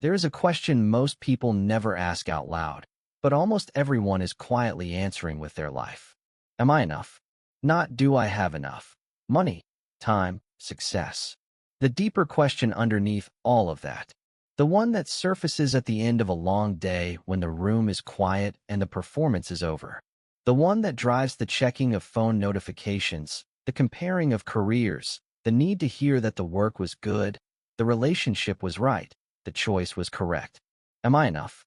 There is a question most people never ask out loud, but almost everyone is quietly answering with their life. Am I enough? Not do I have enough? Money, time, success. The deeper question underneath all of that. The one that surfaces at the end of a long day when the room is quiet and the performance is over. The one that drives the checking of phone notifications, the comparing of careers, the need to hear that the work was good, the relationship was right, the choice was correct. Am I enough?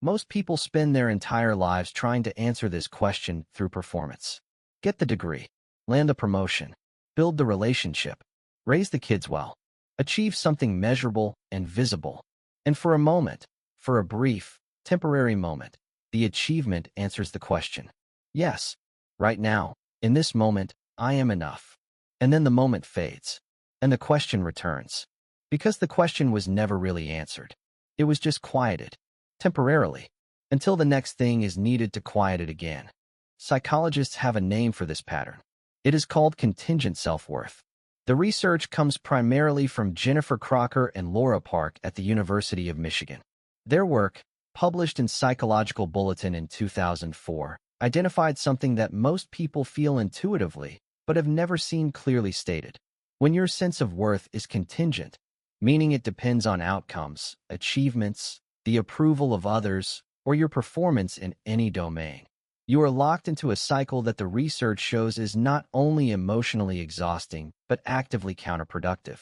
Most people spend their entire lives trying to answer this question through performance. Get the degree, land a promotion, build the relationship, raise the kids well, achieve something measurable and visible. And for a moment, for a brief, temporary moment, the achievement answers the question. Yes, right now, in this moment, I am enough. And then the moment fades, and the question returns. Because the question was never really answered. It was just quieted, temporarily, until the next thing is needed to quiet it again. Psychologists have a name for this pattern. It is called contingent self-worth. The research comes primarily from Jennifer Crocker and Laura Park at the University of Michigan. Their work, published in Psychological Bulletin in 2004, identified something that most people feel intuitively, but have never seen clearly stated. When your sense of worth is contingent, meaning it depends on outcomes, achievements, the approval of others, or your performance in any domain, you are locked into a cycle that the research shows is not only emotionally exhausting, but actively counterproductive.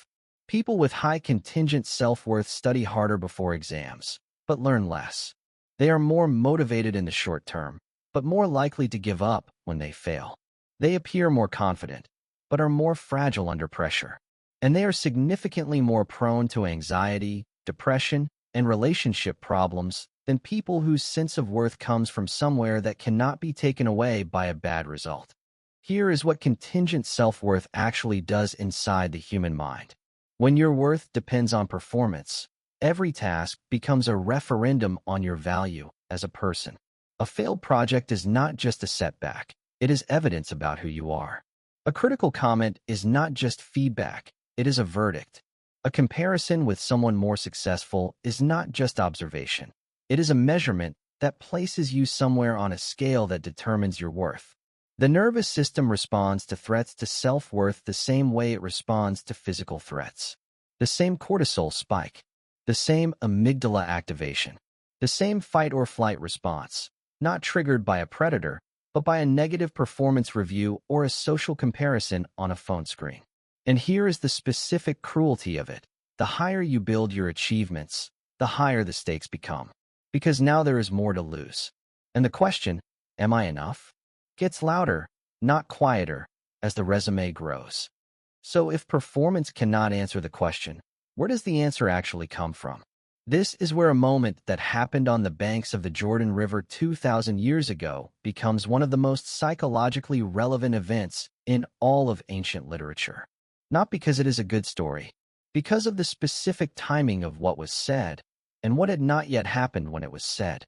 People with high contingent self-worth study harder before exams, but learn less. They are more motivated in the short term, but more likely to give up when they fail. They appear more confident, but are more fragile under pressure. And they are significantly more prone to anxiety, depression, and relationship problems than people whose sense of worth comes from somewhere that cannot be taken away by a bad result. Here is what contingent self-worth actually does inside the human mind. When your worth depends on performance, every task becomes a referendum on your value as a person. A failed project is not just a setback, it is evidence about who you are. A critical comment is not just feedback, it is a verdict. A comparison with someone more successful is not just observation. It is a measurement that places you somewhere on a scale that determines your worth. The nervous system responds to threats to self-worth the same way it responds to physical threats. The same cortisol spike, the same amygdala activation, the same fight or flight response, not triggered by a predator, but by a negative performance review or a social comparison on a phone screen. And here is the specific cruelty of it. The higher you build your achievements, the higher the stakes become. Because now there is more to lose. And the question, am I enough, gets louder, not quieter, as the resume grows. So if performance cannot answer the question, where does the answer actually come from? This is where a moment that happened on the banks of the Jordan River 2,000 years ago becomes one of the most psychologically relevant events in all of ancient literature. Not because it is a good story, because of the specific timing of what was said and what had not yet happened when it was said.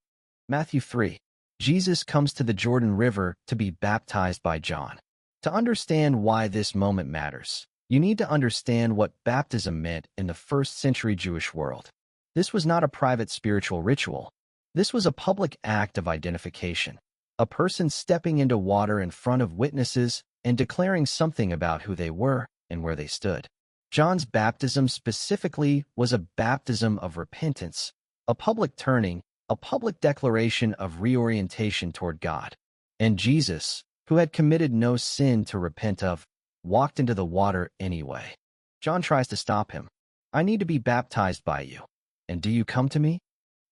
Matthew 3. Jesus comes to the Jordan River to be baptized by John. To understand why this moment matters, you need to understand what baptism meant in the first-century Jewish world. This was not a private spiritual ritual. This was a public act of identification, a person stepping into water in front of witnesses and declaring something about who they were and where they stood. John's baptism specifically was a baptism of repentance, a public turning, a public declaration of reorientation toward God. And Jesus, who had committed no sin to repent of, walked into the water anyway. John tries to stop him. I need to be baptized by you. And do you come to me?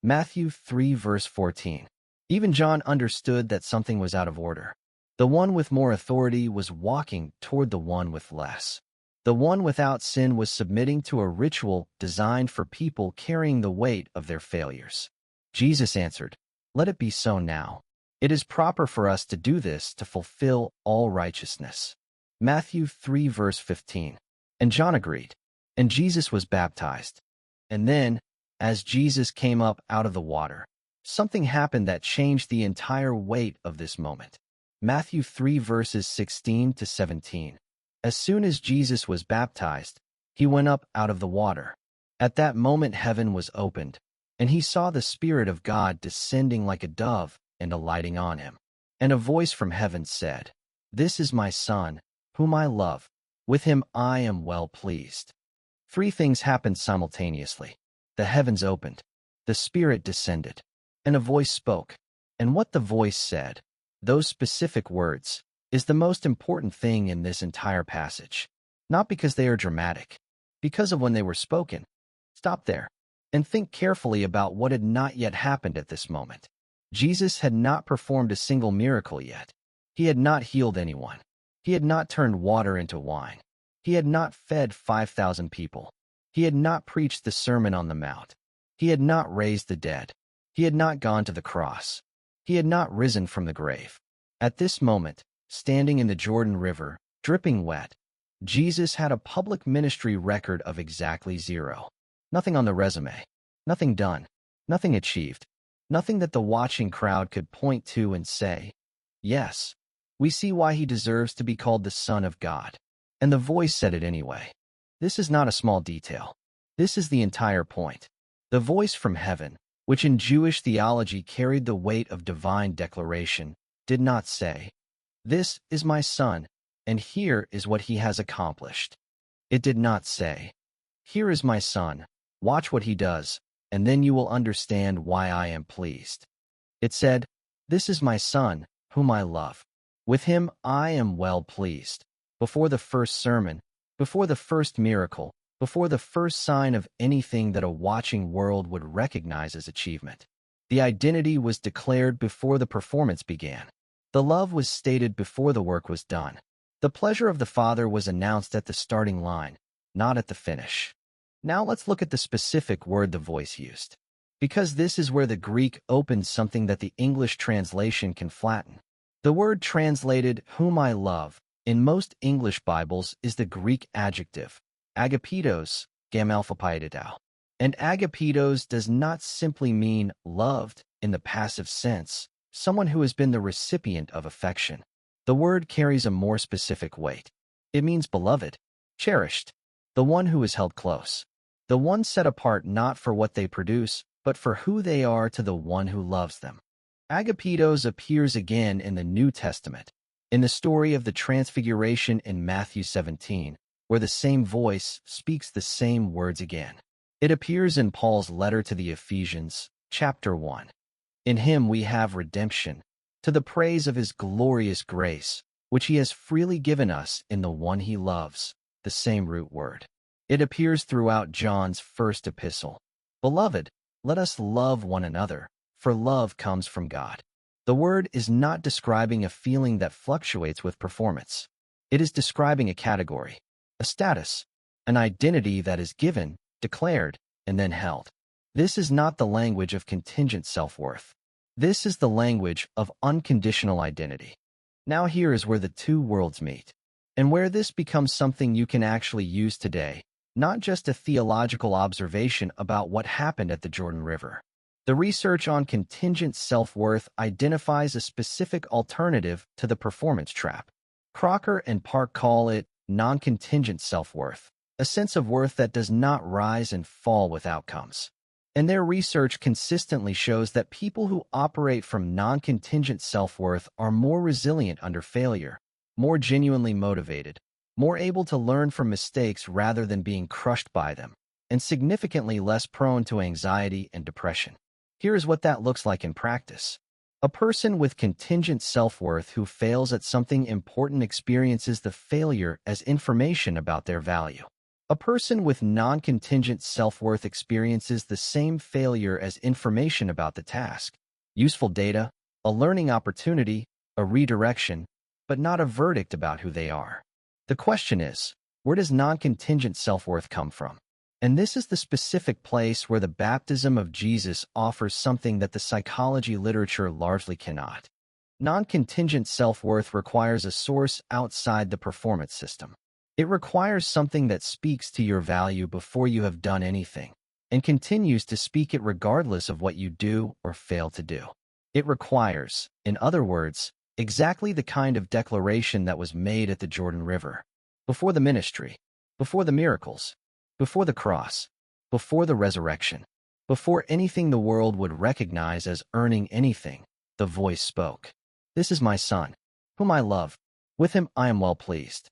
Matthew 3 verse 14. Even John understood that something was out of order. The one with more authority was walking toward the one with less. The one without sin was submitting to a ritual designed for people carrying the weight of their failures. Jesus answered, "Let it be so now. It is proper for us to do this to fulfill all righteousness." Matthew 3 verse 15. And John agreed, and Jesus was baptized. And then, as Jesus came up out of the water, something happened that changed the entire weight of this moment. Matthew 3 verses 16 to 17. As soon as Jesus was baptized, he went up out of the water. At that moment heaven was opened, And he saw the Spirit of God descending like a dove and alighting on him. And a voice from heaven said, "This is my Son, whom I love. With him I am well pleased." Three things happened simultaneously. The heavens opened, the Spirit descended, and a voice spoke. And what the voice said, those specific words, is the most important thing in this entire passage. Not because they are dramatic, because of when they were spoken. Stop there and think carefully about what had not yet happened at this moment. Jesus had not performed a single miracle yet. He had not healed anyone. He had not turned water into wine. He had not fed 5,000 people. He had not preached the Sermon on the Mount. He had not raised the dead. He had not gone to the cross. He had not risen from the grave. At this moment, standing in the Jordan River, dripping wet, Jesus had a public ministry record of exactly zero. Nothing on the resume. Nothing done. Nothing achieved. Nothing that the watching crowd could point to and say, "Yes, we see why he deserves to be called the Son of God." And the voice said it anyway. This is not a small detail. This is the entire point. The voice from heaven, which in Jewish theology carried the weight of divine declaration, did not say, "This is my Son, and here is what he has accomplished." It did not say, "Here is my Son, watch what he does, and then you will understand why I am pleased." It said, "This is my Son, whom I love. With him I am well pleased." Before the first sermon, before the first miracle, before the first sign of anything that a watching world would recognize as achievement, the identity was declared before the performance began. The love was stated before the work was done. The pleasure of the Father was announced at the starting line, not at the finish. Now let's look at the specific word the voice used, because this is where the Greek opens something that the English translation can flatten. The word translated, "whom I love," in most English Bibles is the Greek adjective, agapitos, gamalphapaiditao. And agapitos does not simply mean loved in the passive sense, someone who has been the recipient of affection. The word carries a more specific weight. It means beloved, cherished, the one who is held close, the one set apart not for what they produce, but for who they are to the one who loves them. Agapitos appears again in the New Testament, in the story of the Transfiguration in Matthew 17, where the same voice speaks the same words again. It appears in Paul's letter to the Ephesians, chapter 1. In him we have redemption, to the praise of his glorious grace, which he has freely given us in the one he loves, the same root word. It appears throughout John's first epistle. Beloved, let us love one another, for love comes from God. The word is not describing a feeling that fluctuates with performance. It is describing a category, a status, an identity that is given, declared, and then held. This is not the language of contingent self-worth. This is the language of unconditional identity. Now here is where the two worlds meet, and where this becomes something you can actually use today, not just a theological observation about what happened at the Jordan River. The research on contingent self-worth identifies a specific alternative to the performance trap. Crocker and Park call it non-contingent self-worth, a sense of worth that does not rise and fall with outcomes. And their research consistently shows that people who operate from non-contingent self-worth are more resilient under failure, more genuinely motivated, more able to learn from mistakes rather than being crushed by them, and significantly less prone to anxiety and depression. Here is what that looks like in practice. A person with contingent self-worth who fails at something important experiences the failure as information about their value. A person with non-contingent self-worth experiences the same failure as information about the task, useful data, a learning opportunity, a redirection, but not a verdict about who they are. The question is, where does non-contingent self-worth come from? And this is the specific place where the baptism of Jesus offers something that the psychology literature largely cannot. Non-contingent self-worth requires a source outside the performance system. It requires something that speaks to your value before you have done anything, and continues to speak it regardless of what you do or fail to do. It requires, in other words, exactly the kind of declaration that was made at the Jordan River, before the ministry, before the miracles, before the cross, before the resurrection. Before anything the world would recognize as earning anything, the voice spoke. This is my son, whom I love. With him I am well pleased.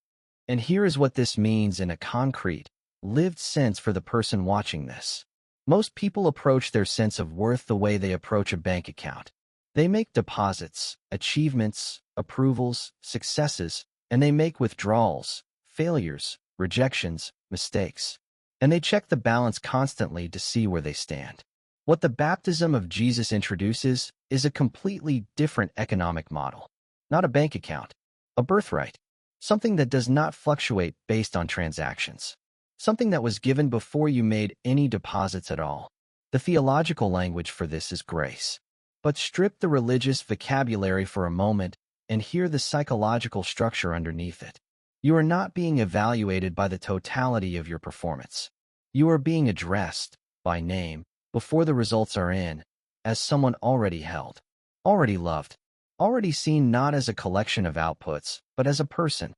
And here is what this means in a concrete, lived sense for the person watching this. Most people approach their sense of worth the way they approach a bank account. They make deposits, achievements, approvals, successes, and they make withdrawals, failures, rejections, mistakes. And they check the balance constantly to see where they stand. What the baptism of Jesus introduces is a completely different economic model. Not a bank account, a birthright. Something that does not fluctuate based on transactions. Something that was given before you made any deposits at all. The theological language for this is grace. But strip the religious vocabulary for a moment and hear the psychological structure underneath it. You are not being evaluated by the totality of your performance. You are being addressed, by name, before the results are in, as someone already held, already loved, already seen not as a collection of outputs, but as a person.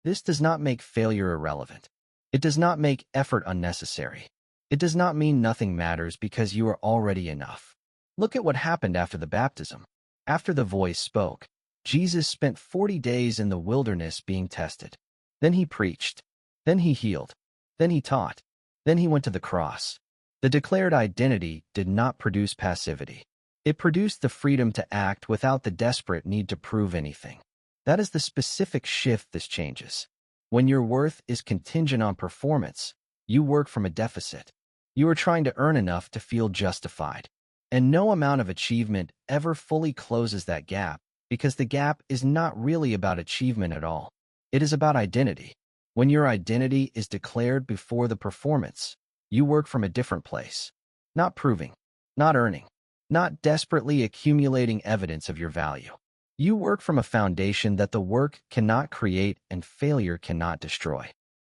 This does not make failure irrelevant. It does not make effort unnecessary. It does not mean nothing matters because you are already enough. Look at what happened after the baptism. After the voice spoke, Jesus spent 40 days in the wilderness being tested. Then he preached. Then he healed. Then he taught. Then he went to the cross. The declared identity did not produce passivity. It produced the freedom to act without the desperate need to prove anything. That is the specific shift this changes. When your worth is contingent on performance, you work from a deficit. You are trying to earn enough to feel justified. And no amount of achievement ever fully closes that gap, because the gap is not really about achievement at all. It is about identity. When your identity is declared before the performance, you work from a different place. Not proving, not earning, not desperately accumulating evidence of your value. You work from a foundation that the work cannot create and failure cannot destroy.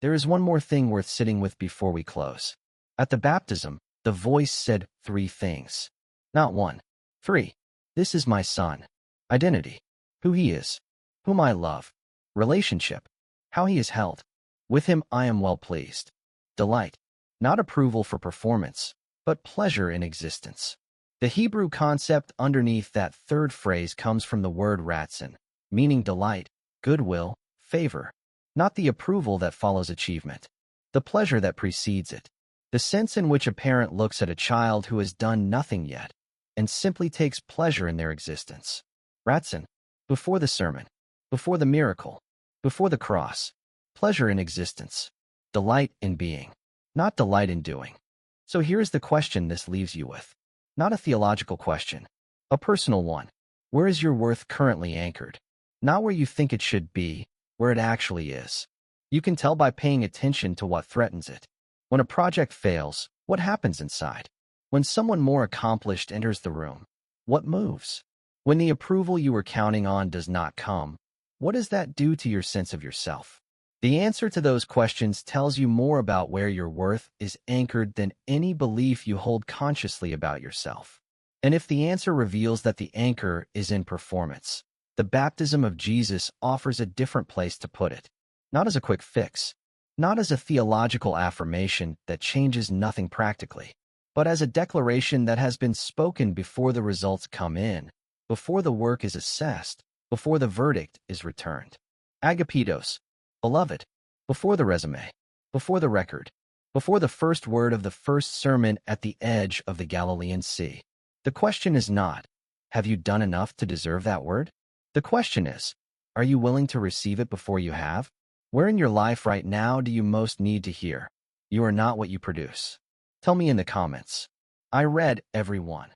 There is one more thing worth sitting with before we close. At the baptism, the voice said 3 things. Not 1. 3. This is my son. Identity. Who he is. Whom I love. Relationship. How he is held. With him I am well pleased. Delight. Not approval for performance, but pleasure in existence. The Hebrew concept underneath that third phrase comes from the word ratzon, meaning delight, goodwill, favor. Not the approval that follows achievement. The pleasure that precedes it. The sense in which a parent looks at a child who has done nothing yet and simply takes pleasure in their existence. Ratzon. Before the sermon. Before the miracle. Before the cross. Pleasure in existence. Delight in being. Not delight in doing. So here's the question this leaves you with. Not a theological question. A personal one. Where is your worth currently anchored? Not where you think it should be, where it actually is. You can tell by paying attention to what threatens it. When a project fails, what happens inside? When someone more accomplished enters the room, what moves? When the approval you were counting on does not come, what does that do to your sense of yourself? The answer to those questions tells you more about where your worth is anchored than any belief you hold consciously about yourself. And if the answer reveals that the anchor is in performance, the baptism of Jesus offers a different place to put it. Not as a quick fix, not as a theological affirmation that changes nothing practically, but as a declaration that has been spoken before the results come in, before the work is assessed, before the verdict is returned. Agapitos. Beloved, before the resume, before the record, before the first word of the first sermon at the edge of the Galilean Sea. The question is not, have you done enough to deserve that word? The question is, are you willing to receive it before you have? Where in your life right now do you most need to hear, you are not what you produce? Tell me in the comments. I read every one.